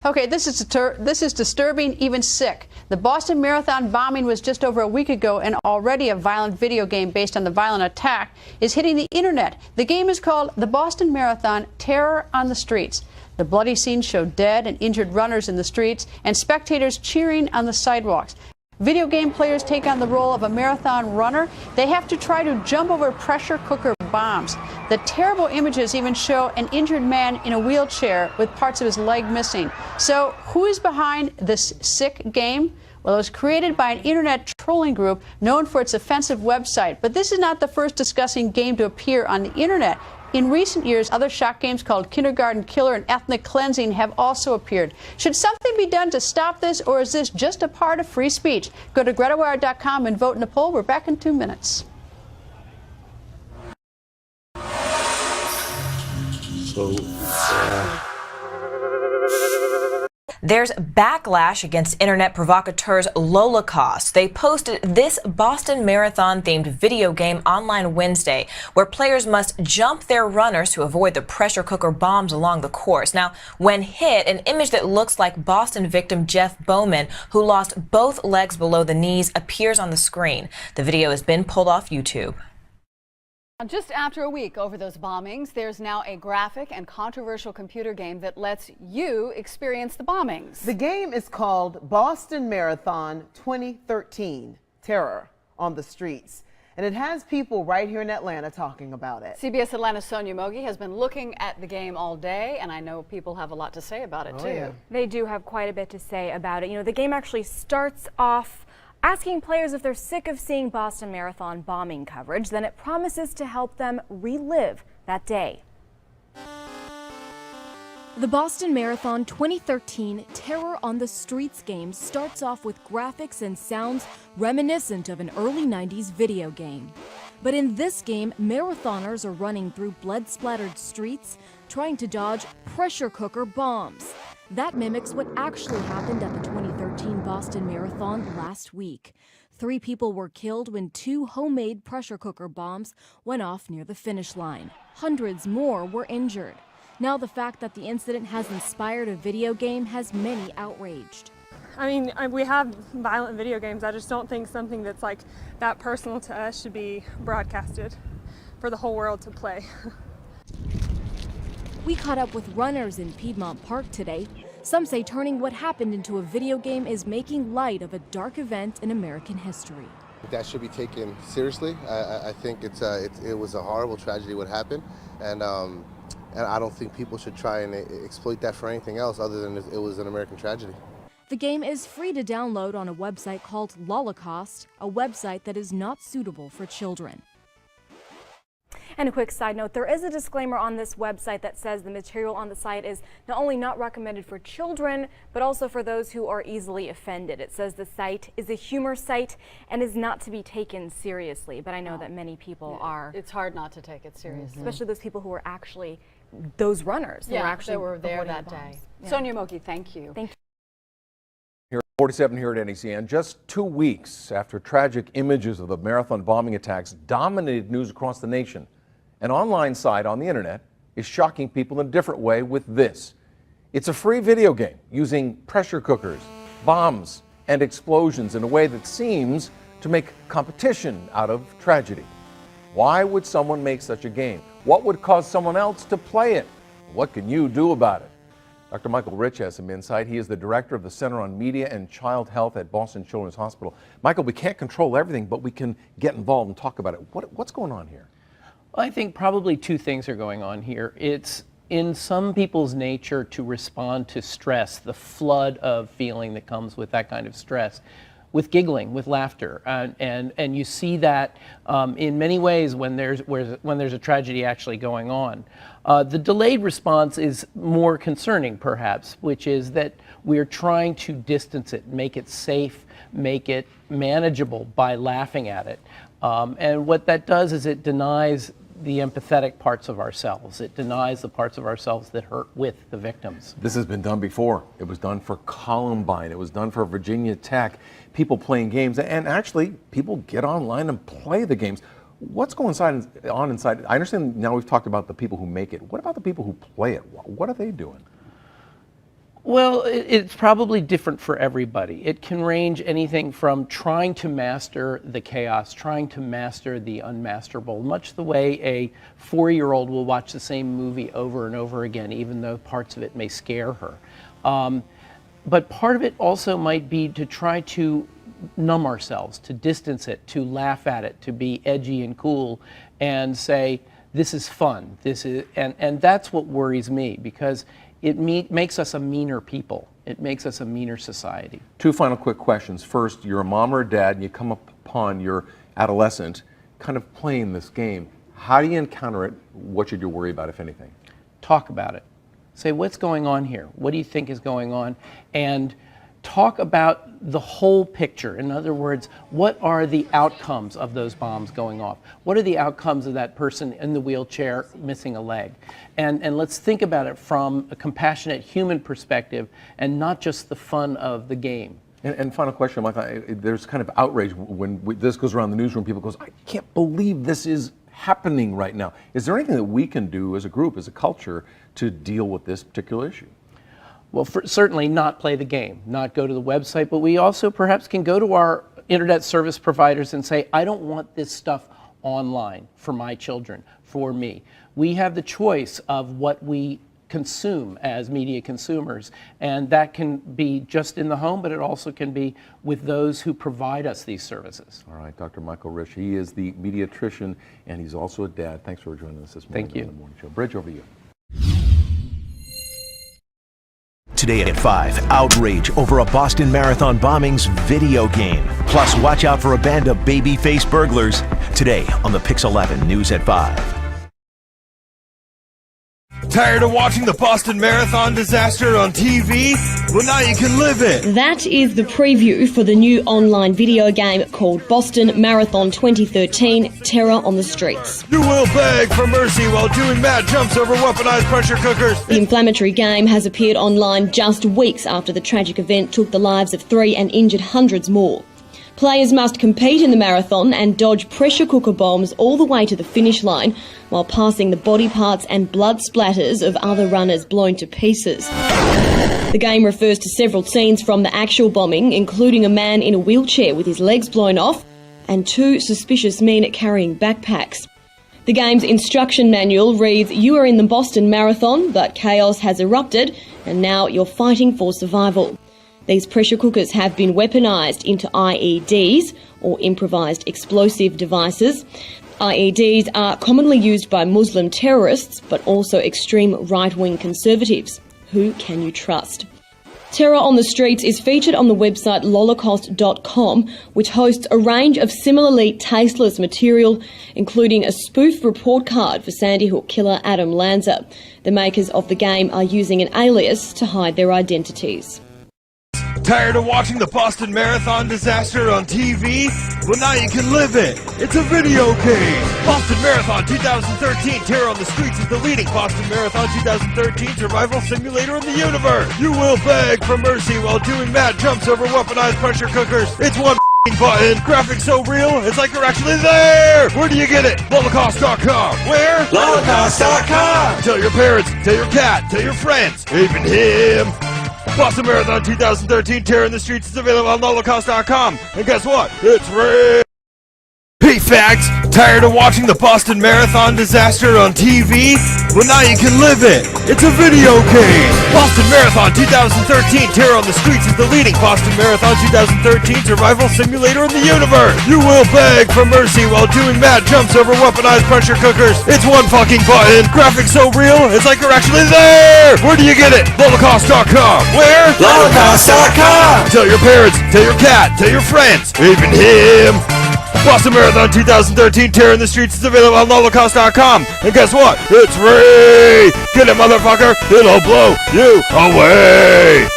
Okay, this is disturbing, even sick. The Boston Marathon bombing was just over a week ago, and already a violent video game based on the violent attack is hitting the internet. The game is called the Boston Marathon: Terror on the Streets. The bloody scenes show dead and injured runners in the streets and spectators cheering on the sidewalks. Video game players take on the role of a marathon runner. They have to try to jump over pressure cooker bombs. The terrible images even show an injured man in a wheelchair with parts of his leg missing. So who is behind this sick game? Well, it was created by an internet trolling group known for its offensive website. But this is not the first disgusting game to appear on the internet. In recent years, other shock games called Kindergarten Killer and Ethnic Cleansing have also appeared. Should something be done to stop this, or is this just a part of free speech? Go to GretaWire.com and vote in the poll. We're back in 2 minutes. There's backlash against internet provocateurs Lolokaust. They posted this Boston Marathon-themed video game online Wednesday, where players must jump their runners to avoid the pressure cooker bombs along the course. Now, when hit, an image that looks like Boston victim Jeff Bowman, who lost both legs below the knees, appears on the screen. The video has been pulled off YouTube. Just after a week over those bombings, there's now a graphic and controversial computer game that lets you experience the bombings. The game is called Boston Marathon 2013, Terror on the Streets. And it has people right here in Atlanta talking about it. CBS Atlanta's Sonia Mogi has been looking at the game all day, and I know people have a lot to say about it, too. Yeah. They do have quite a bit to say about it. You know, the game actually starts off asking players if they're sick of seeing Boston Marathon bombing coverage. Then it promises to help them relive that day. The Boston Marathon 2013 Terror on the Streets game starts off with graphics and sounds reminiscent of an early 90s video game. But in this game, marathoners are running through blood-splattered streets, trying to dodge pressure cooker bombs. That mimics what actually happened at the 2013 Boston Marathon last week. 3 people were killed when 2 homemade pressure cooker bombs went off near the finish line. Hundreds more were injured. Now the fact that the incident has inspired a video game has many outraged. I mean, we have violent video games. I just don't think something that's like that personal to us should be broadcasted for the whole world to play. We caught up with runners in Piedmont Park today. Some say turning what happened into a video game is making light of a dark event in American history. That should be taken seriously. I think it was a horrible tragedy what happened, and I don't think people should try and exploit that for anything else other than it was an American tragedy. The game is free to download on a website called Lolokaust, a website that is not suitable for children. And a quick side note, there is a disclaimer on this website that says the material on the site is not only not recommended for children, but also for those who are easily offended. It says the site is a humor site and is not to be taken seriously, but I know that many people are. It's hard not to take it seriously. Especially those people who are actually those runners. They were there that the day. Yeah. Sonia Mogi, thank you. Thank you. Here at 47 here at NECN, just 2 weeks after tragic images of the marathon bombing attacks dominated news across the nation, an online site on the internet is shocking people in a different way with this. It's a free video game using pressure cookers, bombs, and explosions in a way that seems to make competition out of tragedy. Why would someone make such a game? What would cause someone else to play it? What can you do about it? Dr. Michael Rich has some insight. He is the director of the Center on Media and Child Health at Boston Children's Hospital. Michael, we can't control everything, but we can get involved and talk about it. What's going on here? Well, I think probably 2 things are going on here. It's in some people's nature to respond to stress, the flood of feeling that comes with that kind of stress, with giggling, with laughter, and you see that in many ways when there's a tragedy actually going on. The delayed response is more concerning, perhaps, which is that we're trying to distance it, make it safe, make it manageable by laughing at it. And what that does is it denies the empathetic parts of ourselves. It denies the parts of ourselves that hurt with the victims. This has been done before. It was done for Columbine. It was done for Virginia Tech. People playing games, and actually people get online and play the games. What's going on inside? I understand now we've talked about the people who make it. What about the people who play it? What are they doing? Well, it's probably different for everybody. It can range anything from trying to master the chaos, trying to master the unmasterable, much the way a 4-year-old will watch the same movie over and over again, even though parts of it may scare her. But part of it also might be to try to numb ourselves, to distance it, to laugh at it, to be edgy and cool and say, this is fun. And that's what worries me, because it makes us a meaner people. It makes us a meaner society. 2 final quick questions. First, you're a mom or a dad and you come upon your adolescent kind of playing this game. How do you encounter it? What should you worry about, if anything? Talk about it. Say, what's going on here? What do you think is going on? And talk about the whole picture. In other words, what are the outcomes of those bombs going off? What are the outcomes of that person in the wheelchair missing a leg? And let's think about it from a compassionate human perspective and not just the fun of the game. And final question, Mike, there's kind of outrage when this goes around the newsroom. People goes, I can't believe this is happening right now. Is there anything that we can do as a group, as a culture, to deal with this particular issue? Well, certainly not play the game, not go to the website, but we also perhaps can go to our internet service providers and say, I don't want this stuff online for my children, for me. We have the choice of what we consume as media consumers, and that can be just in the home, but it also can be with those who provide us these services. All right, Dr. Michael Risch, he is the mediatrician, and he's also a dad. Thanks for joining us this morning. Thank you. On the Morning Show. Bridge, over to you. Today at 5, outrage over a Boston Marathon bombing's video game. Plus, watch out for a band of baby-faced burglars. Today on the Pix 11 News at 5. Tired of watching the Boston Marathon disaster on TV? Well, now you can live it. That is the preview for the new online video game called Boston Marathon 2013, Terror on the Streets. You will beg for mercy while doing mad jumps over weaponized pressure cookers. The inflammatory game has appeared online just weeks after the tragic event took the lives of 3 and injured hundreds more. Players must compete in the marathon and dodge pressure cooker bombs all the way to the finish line while passing the body parts and blood splatters of other runners blown to pieces. The game refers to several scenes from the actual bombing, including a man in a wheelchair with his legs blown off and 2 suspicious men carrying backpacks. The game's instruction manual reads, you are in the Boston Marathon, but chaos has erupted and now you're fighting for survival. These pressure cookers have been weaponised into IEDs, or improvised explosive devices. IEDs are commonly used by Muslim terrorists, but also extreme right-wing conservatives. Who can you trust? Terror on the Streets is featured on the website Lolokaust.com, which hosts a range of similarly tasteless material, including a spoof report card for Sandy Hook killer Adam Lanza. The makers of the game are using an alias to hide their identities. Tired of watching the Boston Marathon disaster on TV? Well, now you can live it. It's a video game. Boston Marathon 2013 Terror on the Streets is the leading Boston Marathon 2013 survival simulator in the universe. You will beg for mercy while doing mad jumps over weaponized pressure cookers. It's one button. Graphics so real, it's like you're actually there. Where do you get it? Lolokaust.com. Where? Lolokaust.com. Tell your parents, tell your cat, tell your friends, even him. Boston Marathon 2013 Terror in the Streets is available on Lolokaust.com. And guess what? It's real. Hey, fags! Tired of watching the Boston Marathon disaster on TV? Well, now you can live it. It's a video game. Boston Marathon 2013 Terror on the Streets is the leading Boston Marathon 2013 survival simulator in the universe. You will beg for mercy while doing mad jumps over weaponized pressure cookers. It's one fucking button. Graphics so real, it's like you're actually there. Where do you get it? Lolokaust.com. Where? Lolokaust.com. Tell your parents, tell your cat, tell your friends, even him. Boston Marathon 2013 Terror in the Streets is available on Lolokaust.com. And guess what? It's free! Get it, motherfucker! It'll blow you away!